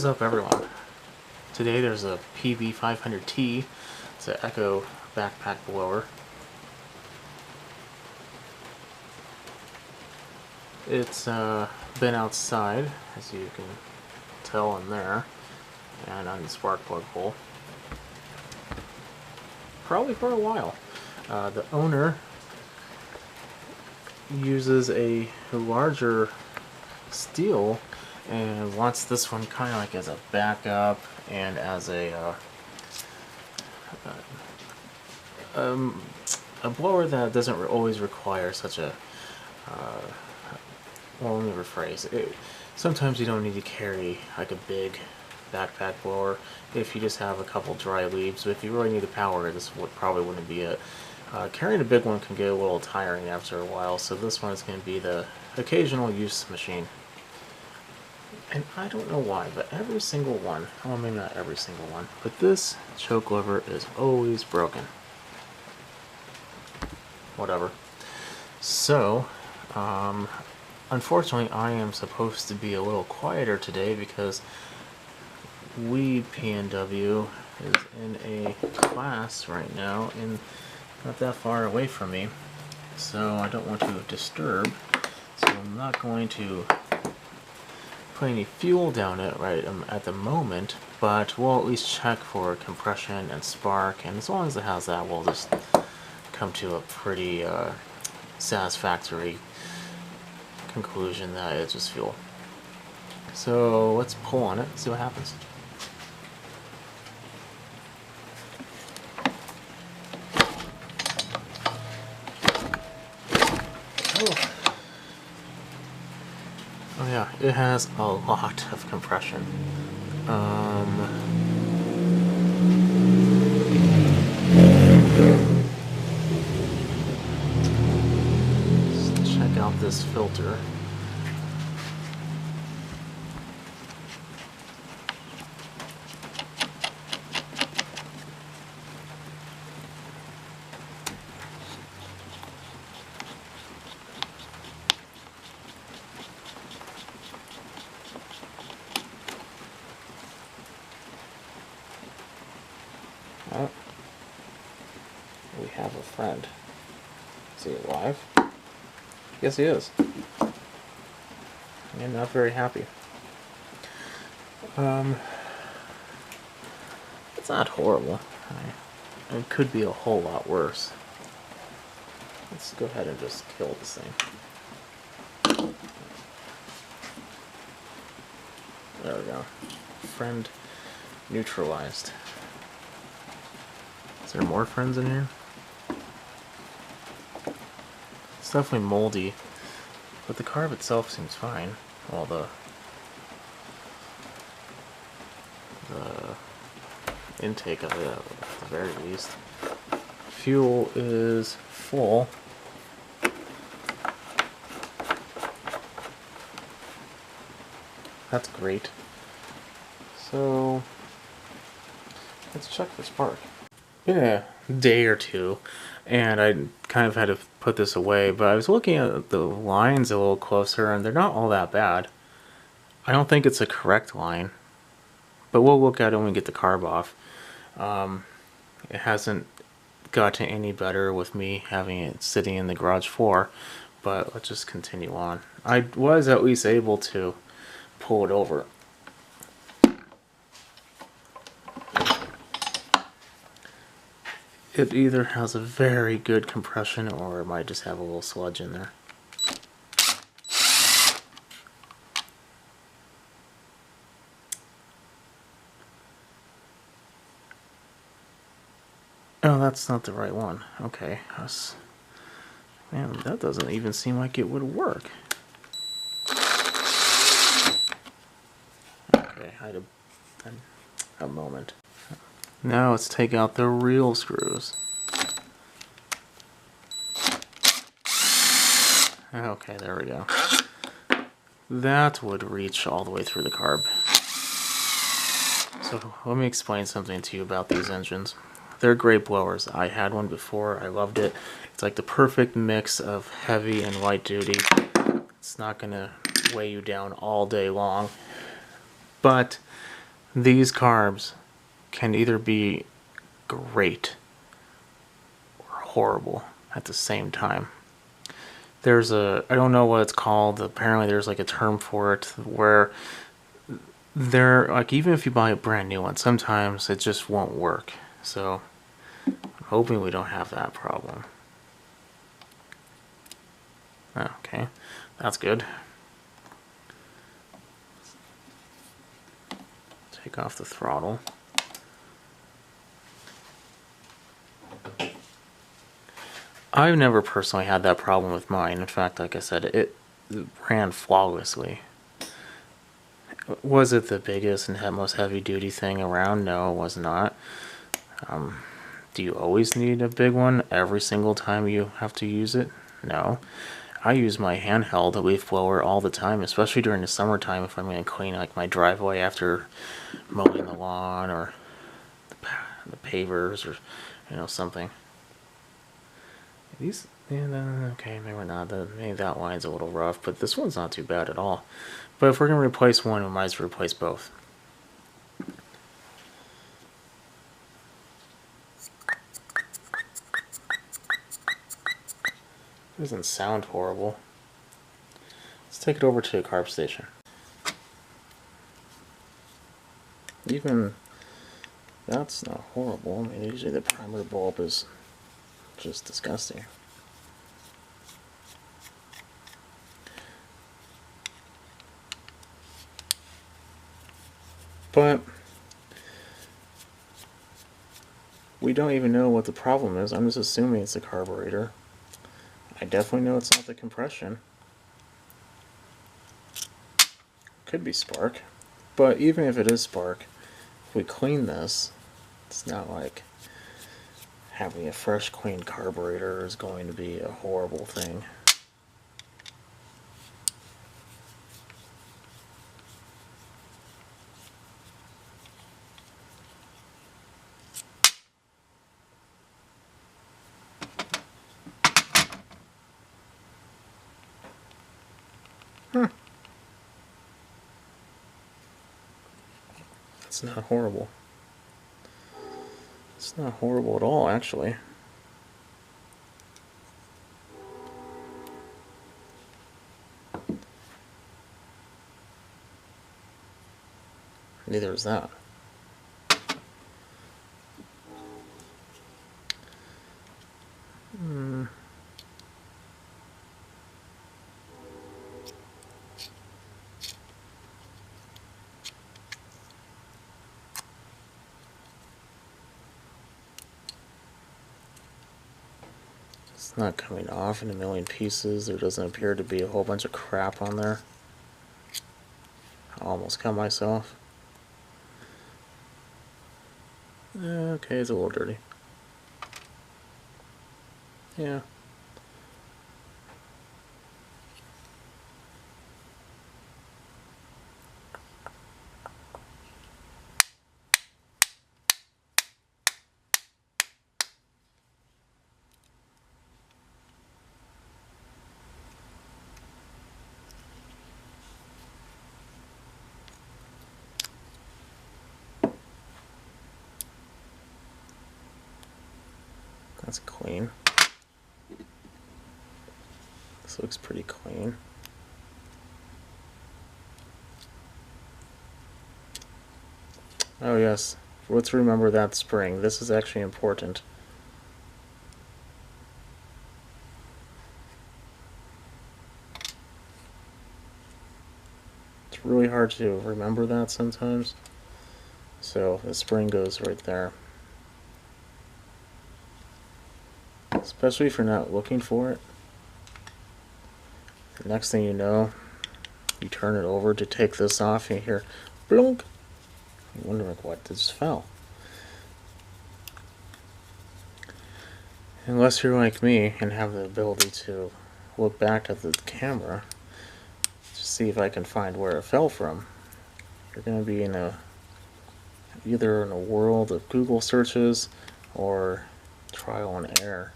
What is up, everyone? Today there's a PB-500T. It's an Echo backpack blower. It's been outside, as you can tell in there, and on the spark plug hole, probably for a while. The owner uses a larger steel and wants this one kind of like as a backup and as a blower that doesn't always require such a well, let me rephrase it. Sometimes you don't need to carry like a big backpack blower if you just have a couple dry leaves, but if you really need the power, this probably wouldn't be it. Carrying a big one can get a little tiring after a while, so this one is going to be the occasional use machine. And I don't know why, but every single one, well, maybe not every single one, but this choke lever is always broken. Whatever. So, unfortunately, I am supposed to be a little quieter today because PNW is in a class right now and not that far away from me, so I don't want to disturb, so I'm not going to put any fuel down it right at the moment, but we'll at least check for compression and spark, and as long as it has that, we'll just come to a pretty satisfactory conclusion that it's just fuel. So let's pull on it and see what happens. Oh yeah, it has a lot of compression. Let's check out this filter. Oh, we have a friend. Is he alive? Yes, he is. And not very happy. It's not horrible. It could be a whole lot worse. Let's go ahead and just kill this thing. There we go. Friend neutralized. Is there more friends in here? It's definitely moldy, but the carb itself seems fine. Well, the intake of it, at the very least. Fuel is full. That's great. So let's check for spark. Yeah, a day or two, and I kind of had to put this away, but I was looking at the lines a little closer, and they're not all that bad. I don't think it's a correct line, but we'll look at it when we get the carb off. It hasn't gotten any better with me having it sitting in the garage floor, but let's just continue on. I was at least able to pull it over. It either has a very good compression or it might just have a little sludge in there. Oh, that's not the right one. Okay. Man, that doesn't even seem like it would work. Okay, I had a moment. Now let's take out the real screws. Okay, there we go. That would reach all the way through the carb. So let me explain something to you about these engines. They're great blowers. I had one before. I loved it. It's like the perfect mix of heavy and light duty. It's not going to weigh you down all day long. But these carbs can either be great or horrible at the same time. There's a, I don't know what it's called, apparently there's like a term for it, where they're like, even if you buy a brand new one, sometimes it just won't work. So I'm hoping we don't have that problem. Okay, that's good. Take off the throttle. I've never personally had that problem with mine. In fact, like I said, it ran flawlessly. Was it the biggest and most heavy-duty thing around? No, it was not. Do you always need a big one every single time you have to use it? No. I use my handheld leaf blower all the time, especially during the summertime if I'm going to clean like my driveway after mowing the lawn or the pavers or something. These, yeah, okay, maybe not. Maybe that line's a little rough, but this one's not too bad at all. But if we're going to replace one, we might as well replace both. It doesn't sound horrible. Let's take it over to a carb station. Even that's not horrible. I mean, usually the primer bulb is just disgusting. But we don't even know what the problem is. I'm just assuming it's the carburetor. I definitely know it's not the compression. Could be spark. But even if it is spark, if we clean this, it's not like having a fresh clean carburetor is going to be a horrible thing. It's not horrible. It's not horrible at all, actually. Neither is that. It's not coming off in a million pieces. There doesn't appear to be a whole bunch of crap on there. I almost cut myself. Okay, it's a little dirty. Yeah. That's clean. This looks pretty clean. Oh yes, let's remember that spring. This is actually important. It's really hard to remember that sometimes. So the spring goes right there. Especially if you're not looking for it. The next thing you know, you turn it over to take this off and you hear blunk. You're wondering what just fell. Unless you're like me and have the ability to look back at the camera to see if I can find where it fell from, you're going to be in either in a world of Google searches or trial and error.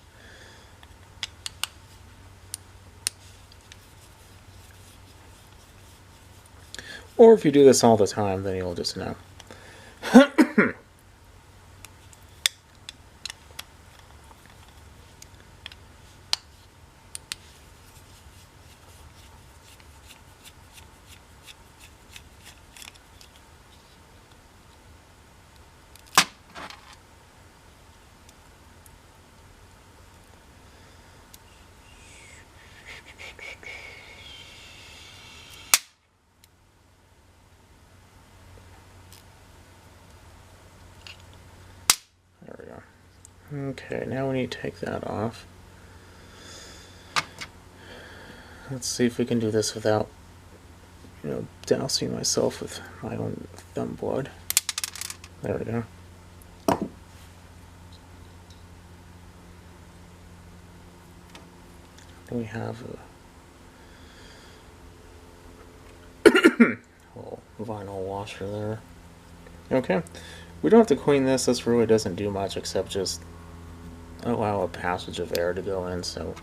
Or if you do this all the time, then you'll just know. There we go. Okay, now we need to take that off. Let's see if we can do this without, dousing myself with my own thumb blood. There we go. We have a little vinyl washer there. Okay, we don't have to clean this. This really doesn't do much except just allow a passage of air to go in, so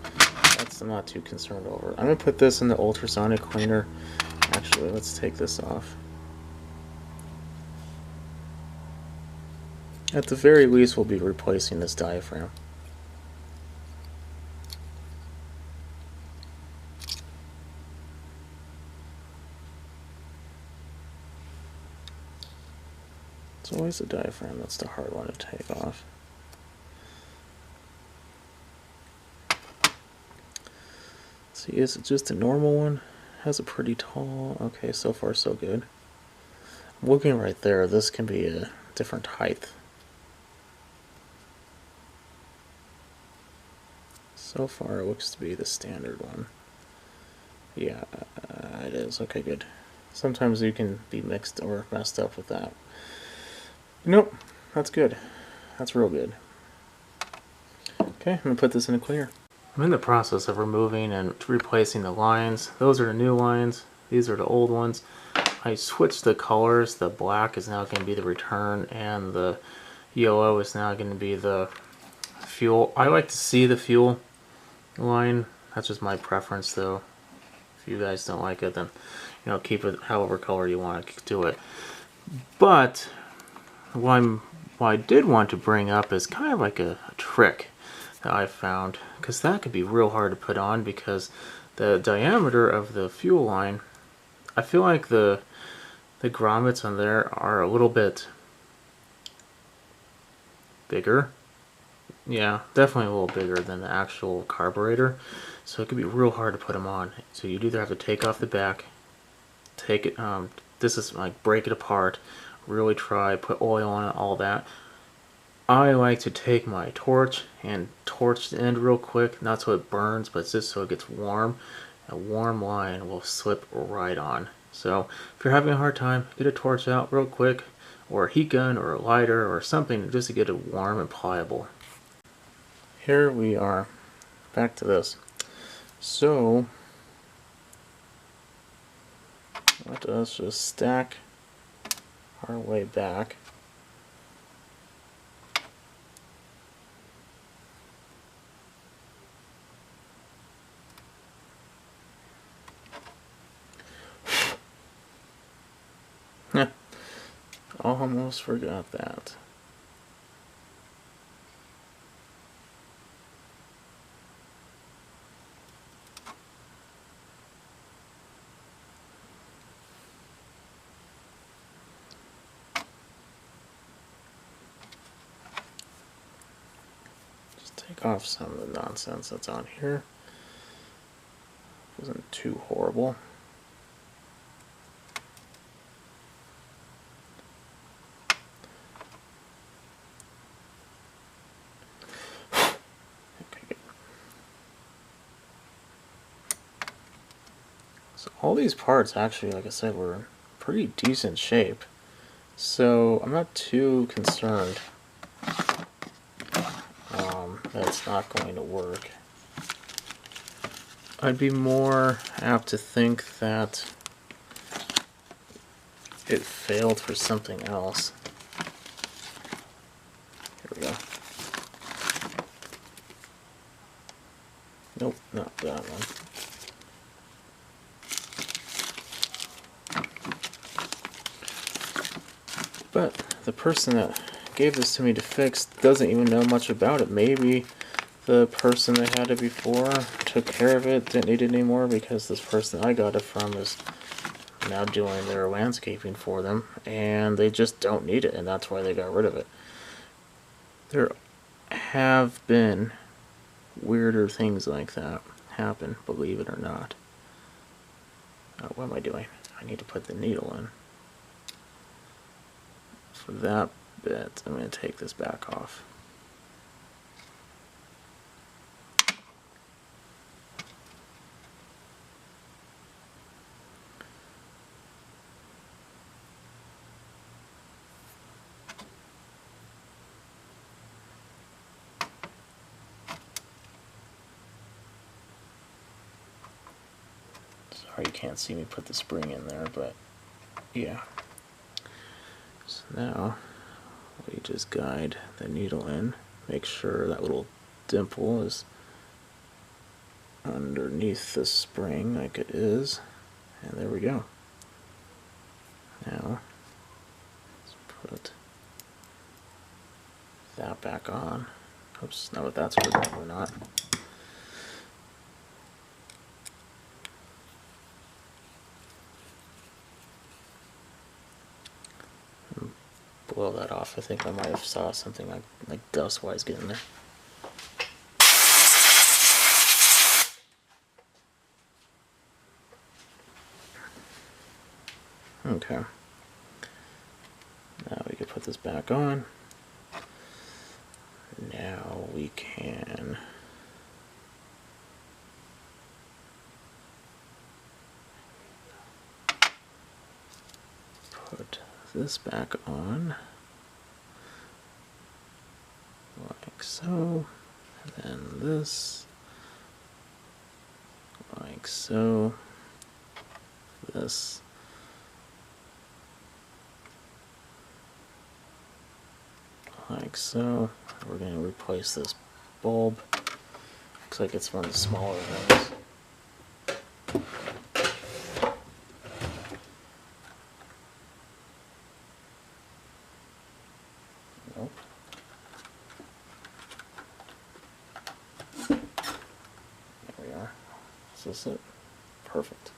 I'm not too concerned over. I'm going to put this in the ultrasonic cleaner. Actually, let's take this off. At the very least, we'll be replacing this diaphragm. It's always the diaphragm that's the hard one to take off. See, is it just a normal one? Has a pretty tall... Okay, so far so good. I'm looking right there. This can be a different height. So far it looks to be the standard one. Yeah, it is. Okay, good. Sometimes you can be mixed or messed up with that. Nope, that's good. That's real good. Okay, I'm going to put this in a cleaner. I'm in the process of removing and replacing the lines. Those are the new lines. These are the old ones. I switched the colors. The black is now going to be the return, and the yellow is now going to be the fuel. I like to see the fuel line. That's just my preference, though. If you guys don't like it, then keep it however color you want to do it. But what I did want to bring up is kind of like a trick that I found, because that could be real hard to put on, because the diameter of the fuel line, I feel like the grommets on there are a little bit bigger. Yeah, definitely a little bigger than the actual carburetor, so it could be real hard to put them on. So you'd either have to take off the back, take it, this is like break it apart, really try, put oil on it, all that. I like to take my torch and torch the end real quick, not so it burns, but just so it gets warm. A warm line will slip right on. So if you're having a hard time, get a torch out real quick, or a heat gun, or a lighter, or something just to get it warm and pliable. Here we are, back to this. So let us just stack our way back. Almost forgot that. Just take off some of the nonsense that's on here. It wasn't too horrible. So all these parts actually, like I said, were in pretty decent shape. So I'm not too concerned that it's not going to work. I'd be more apt to think that it failed for something else. Here we go. Nope, not that one. But the person that gave this to me to fix doesn't even know much about it. Maybe the person that had it before took care of it, didn't need it anymore, because this person I got it from is now doing their landscaping for them, and they just don't need it, and that's why they got rid of it. There have been weirder things like that happen, believe it or not. What am I doing? I need to put the needle in. For that bit, I'm going to take this back off. Sorry you can't see me put the spring in there, but yeah. So now we just guide the needle in, make sure that little dimple is underneath the spring like it is, and there we go. Now let's put that back on. Oops, now that that's working or not. Blow that off. I think I might have saw something like dust-wise getting there. Okay. Now we can put this back on. Now we can put this back on. Like so, and then this, like so, this, like so. We're going to replace this bulb. Looks like it's one of the smaller ones. Nope. There we are. Is this it? Perfect.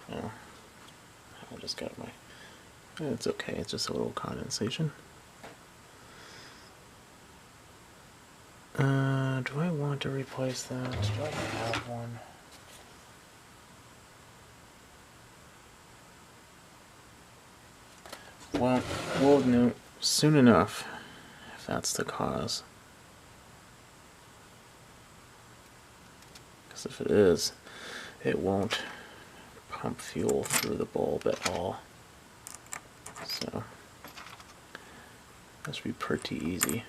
Now, I just got my... It's okay, it's just a little condensation. Do I want to replace that? Do I have one? Well, we'll know soon enough if that's the cause. Because if it is, it won't pump fuel through the bulb at all. So, that should be pretty easy.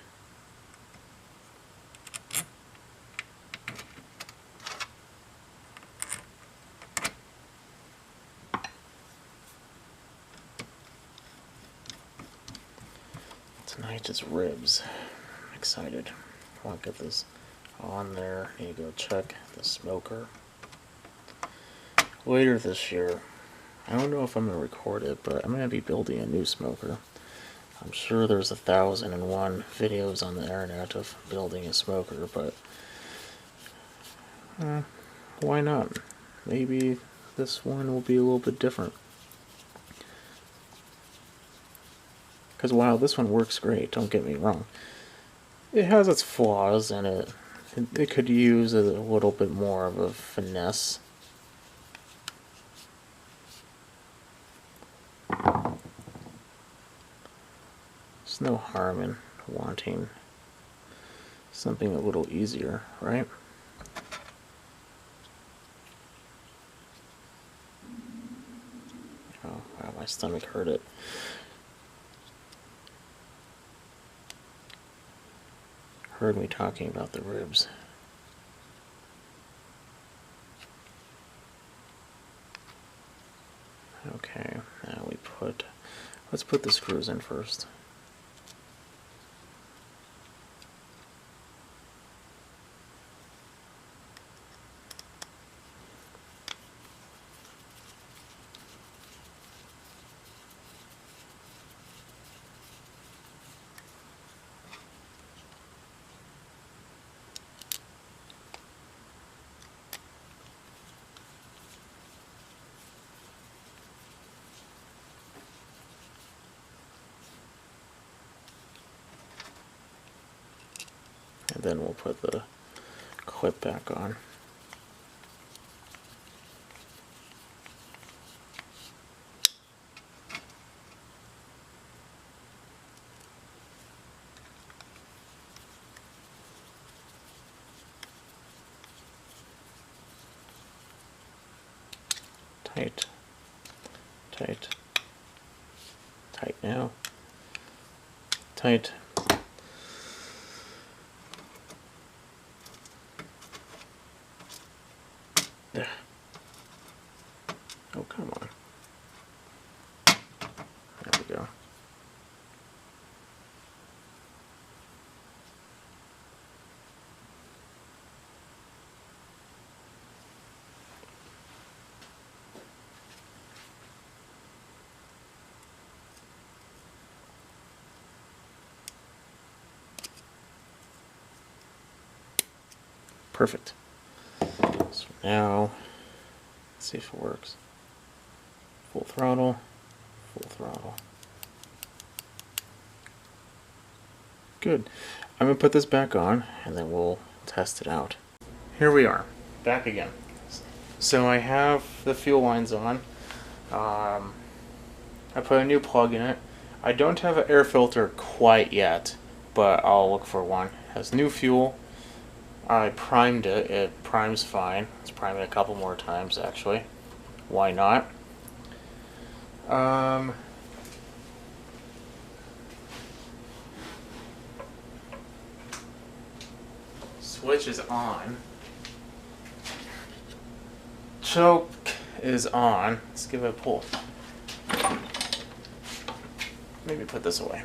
Tonight is ribs. I'm excited. I want to get this on there. I need to go check the smoker later this year. I don't know if I'm going to record it, but I'm going to be building a new smoker. I'm sure there's 1,001 videos on the internet of building a smoker, but why not? Maybe this one will be a little bit different. Because while this one works great, don't get me wrong, it has its flaws in it. It could use a little bit more of a finesse. There's no harm in wanting something a little easier, right? Oh, wow, my stomach hurt it. Heard me talking about the ribs. Okay, now let's put the screws in first. Then we'll put the clip back on. Tight, tight, tight now, tight. There. Oh, come on. There we go. Perfect. So now, let's see if it works. Full throttle, full throttle. Good. I'm going to put this back on and then we'll test it out. Here we are, back again. So I have the fuel lines on. I put a new plug in it. I don't have an air filter quite yet, but I'll look for one. It has new fuel. I primed it. It primes fine. Let's prime it a couple more times actually. Why not? Switch is on. Choke is on. Let's give it a pull. Maybe put this away.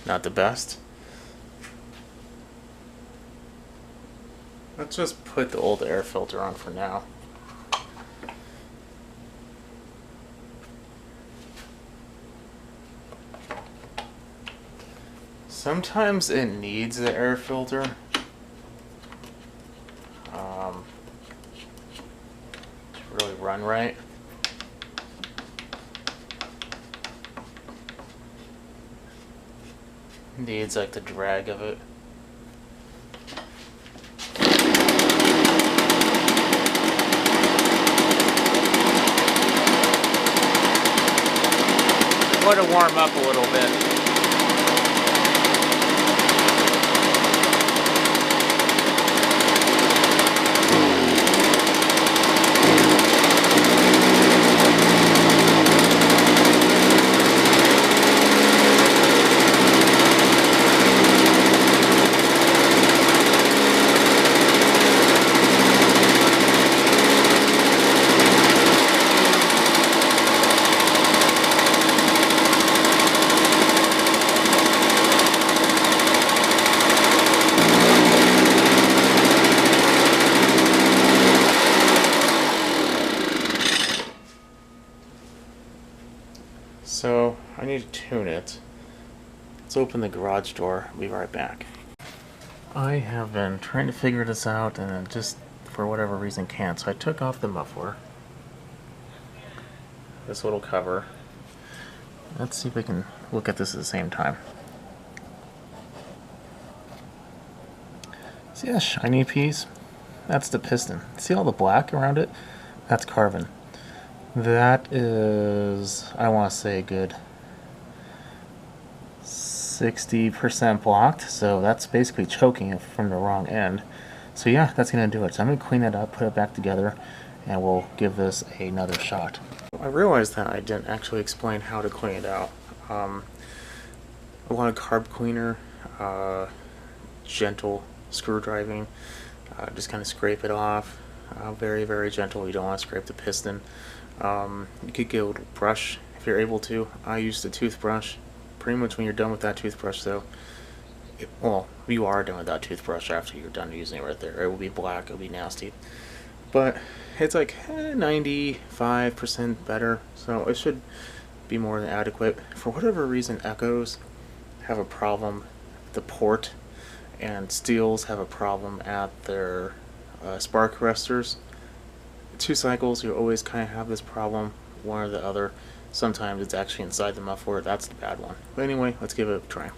Not the best. Let's just put the old air filter on for now. Sometimes it needs the air filter. To really run right. Needs like the drag of it. Let it warm up a little bit. So I need to tune it. Let's open the garage door. I'll be right back. I have been trying to figure this out and it just for whatever reason can't. So I took off the muffler. This little cover. Let's see if we can look at this at the same time. See that shiny piece? That's the piston. See all the black around it? That's carbon. That is, I want to say, a good 60% blocked, so that's basically choking it from the wrong end. So yeah, that's going to do it. So I'm going to clean it up, put it back together, and we'll give this another shot. I realized that I didn't actually explain how to clean it out. A lot of carb cleaner, gentle screwdriving, just kind of scrape it off. Very, very gentle. You don't want to scrape the piston. You could get a little brush if you're able to. I used a toothbrush. Pretty much when you're done with that toothbrush though, well, you are done with that toothbrush after you're done using it right there. It will be black, it will be nasty. but it's like 95% better, so it should be more than adequate. For whatever reason, Echoes have a problem at the port, and Steels have a problem at their spark arresters. 2 cycles, you always kind of have this problem, one or the other. Sometimes it's actually inside the muffler. That's the bad one. But anyway, let's give it a try.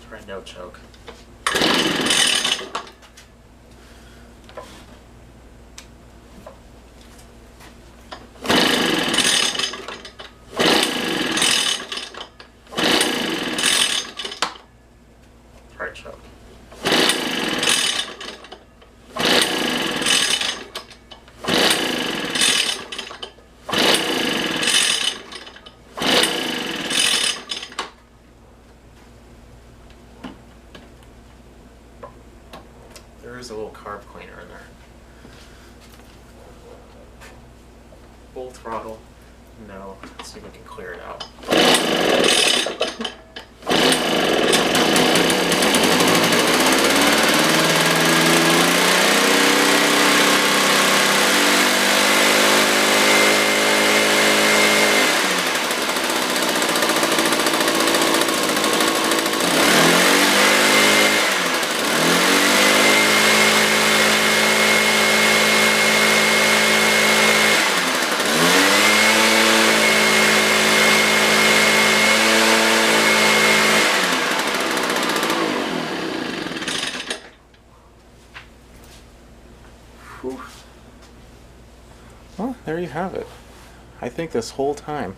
Try no choke. Try choke. There is a little carb cleaner in there. Full throttle. No. Let's see if we can clear it out. Well, there you have it. I think this whole time,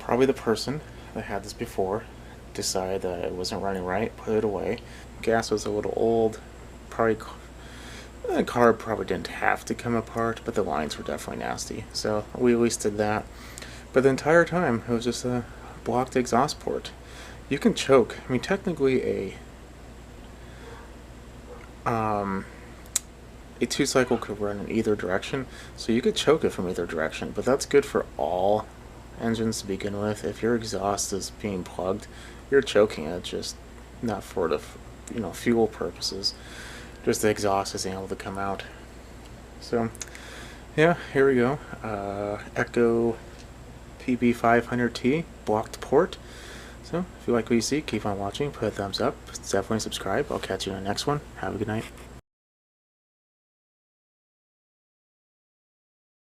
probably the person that had this before decided that it wasn't running right, put it away. Gas was a little old, probably the carb probably didn't have to come apart, but the lines were definitely nasty. So we at least did that. But the entire time, it was just a blocked exhaust port. You can choke. I mean, technically a 2-cycle could run in either direction, so you could choke it from either direction, but that's good for all engines to begin with. If your exhaust is being plugged, you're choking it, just not for the fuel purposes. Just the exhaust isn't able to come out. So yeah, here we go. Echo PB-500T blocked port. So if you like what you see, keep on watching, put a thumbs up, definitely subscribe. I'll catch you in the next one. Have a good night.